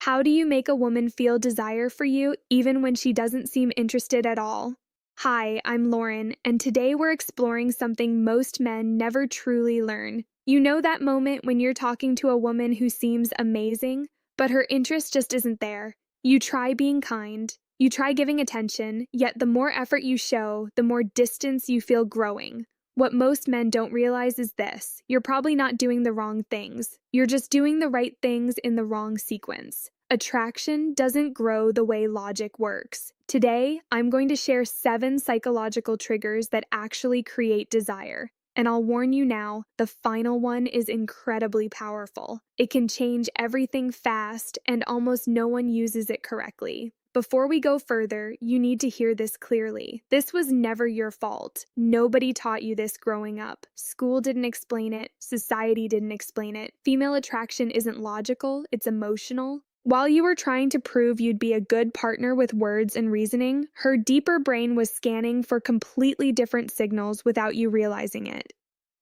How do you make a woman feel desire for you even when she doesn't seem interested at all? Hi, I'm Lauren, and today we're exploring something most men never truly learn. You know that moment when you're talking to a woman who seems amazing, but her interest just isn't there. You try being kind, you try giving attention, yet the more effort you show, the more distance you feel growing. What most men don't realize is this: you're probably not doing the wrong things. You're just doing the right things in the wrong sequence. Attraction doesn't grow the way logic works. Today, I'm going to share 7 psychological triggers that actually create desire. And I'll warn you now, the final one is incredibly powerful. It can change everything fast, and almost no one uses it correctly. Before we go further, you need to hear this clearly. This was never your fault. Nobody taught you this growing up. School didn't explain it. Society didn't explain it. Female attraction isn't logical, it's emotional. While you were trying to prove you'd be a good partner with words and reasoning, her deeper brain was scanning for completely different signals without you realizing it.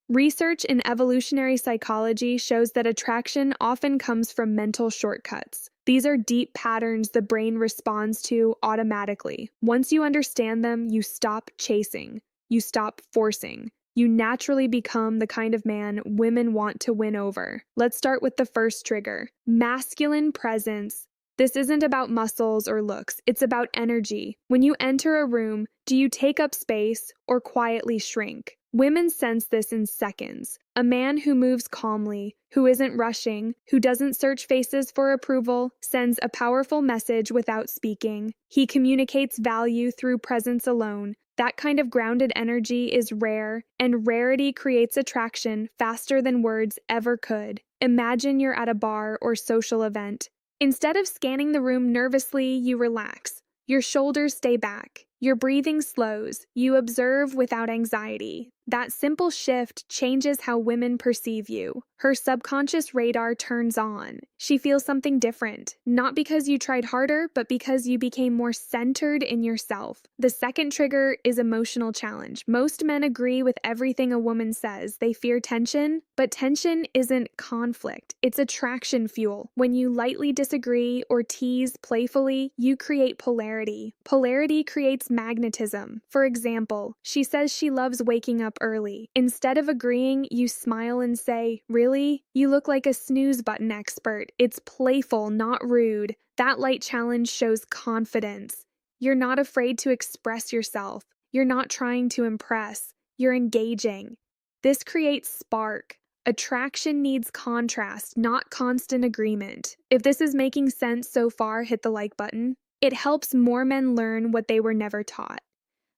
Research in evolutionary psychology shows that attraction often comes from mental shortcuts. These are deep patterns the brain responds to automatically. Once you understand them, you stop chasing. You stop forcing. You naturally become the kind of man women want to win over. Let's start with the first trigger: masculine presence. This isn't about muscles or looks, it's about energy. When you enter a room, do you take up space or quietly shrink? Women sense this in seconds. A man who moves calmly, who isn't rushing, who doesn't search faces for approval, sends a powerful message without speaking. He communicates value through presence alone. That kind of grounded energy is rare, and rarity creates attraction faster than words ever could. Imagine you're at a bar or social event. Instead of scanning the room nervously, you relax. Your shoulders stay back. Your breathing slows. You observe without anxiety. That simple shift changes how women perceive you. Her subconscious radar turns on. She feels something different, not because you tried harder, but because you became more centered in yourself. The second trigger is emotional challenge. Most men agree with everything a woman says. They fear tension, but tension isn't conflict. It's attraction fuel. When you lightly disagree or tease playfully, you create polarity. Polarity creates magnetism. For example, she says she loves waking up early. Instead of agreeing, you smile and say, "Really? You look like a snooze button expert." It's playful, not rude. That light challenge shows confidence. You're not afraid to express yourself. You're not trying to impress. You're engaging. This creates spark. Attraction needs contrast, not constant agreement. If this is making sense so far, hit the like button. It helps more men learn what they were never taught.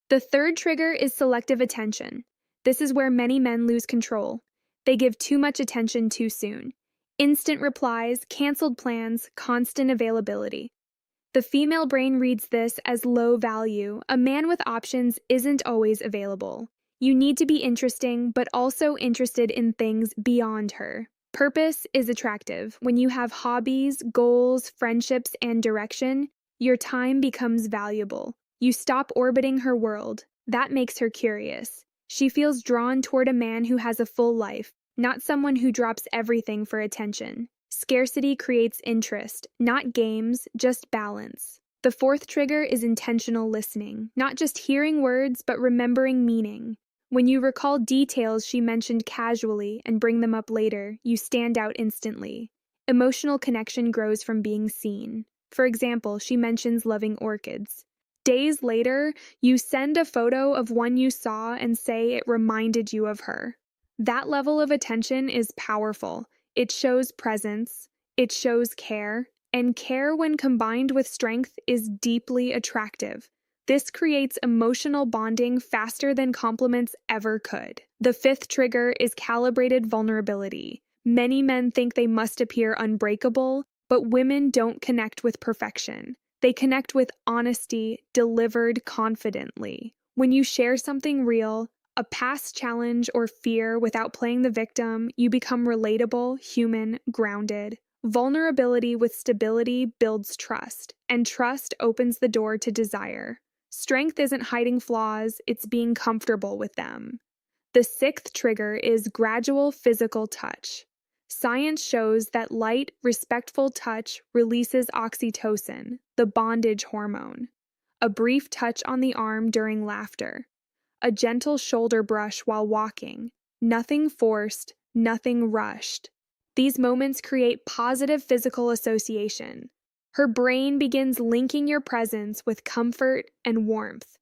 The third trigger is selective attention. This is where many men lose control. They give too much attention too soon. Instant replies, canceled plans, constant availability. The female brain reads this as low value. A man with options isn't always available. You need to be interesting, but also interested in things beyond her. Purpose is attractive. When you have hobbies, goals, friendships, and direction, your time becomes valuable. You stop orbiting her world. That makes her curious. She feels drawn toward a man who has a full life, not someone who drops everything for attention. Scarcity creates interest, not games, just balance. The fourth trigger is intentional listening, not just hearing words, but remembering meaning. When you recall details she mentioned casually and bring them up later, you stand out instantly. Emotional connection grows from being seen. For example, she mentions loving orchids. Days later, you send a photo of one you saw and say it reminded you of her. That level of attention is powerful. It shows presence, it shows care, and care when combined with strength is deeply attractive. This creates emotional bonding faster than compliments ever could. The fifth trigger is calibrated vulnerability. Many men think they must appear unbreakable, but women don't connect with perfection. They connect with honesty, delivered confidently. When you share something real, a past challenge or fear without playing the victim, you become relatable, human, grounded. Vulnerability with stability builds trust, and trust opens the door to desire. Strength isn't hiding flaws, it's being comfortable with them. The sixth trigger is gradual physical touch. Science shows that light, respectful touch releases oxytocin, the bondage hormone. A brief touch on the arm during laughter. A gentle shoulder brush while walking. Nothing forced, nothing rushed. These moments create positive physical association. Her brain begins linking your presence with comfort and warmth.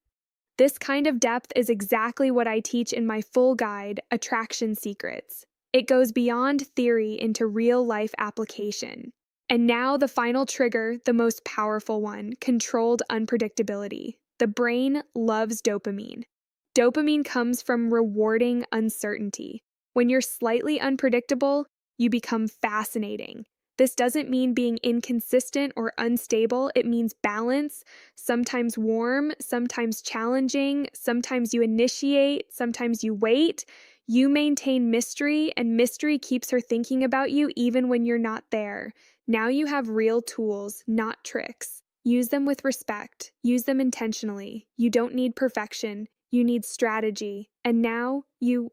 This kind of depth is exactly what I teach in my full guide, Attraction Secrets. It goes beyond theory into real-life application. And now the final trigger, the most powerful one, controlled unpredictability. The brain loves dopamine. Dopamine comes from rewarding uncertainty. When you're slightly unpredictable, you become fascinating. This doesn't mean being inconsistent or unstable, it means balance, sometimes warm, sometimes challenging, sometimes you initiate, sometimes you wait. You maintain mystery, and mystery keeps her thinking about you even when you're not there. Now you have real tools, not tricks. Use them with respect. Use them intentionally. You don't need perfection. You need strategy. And now you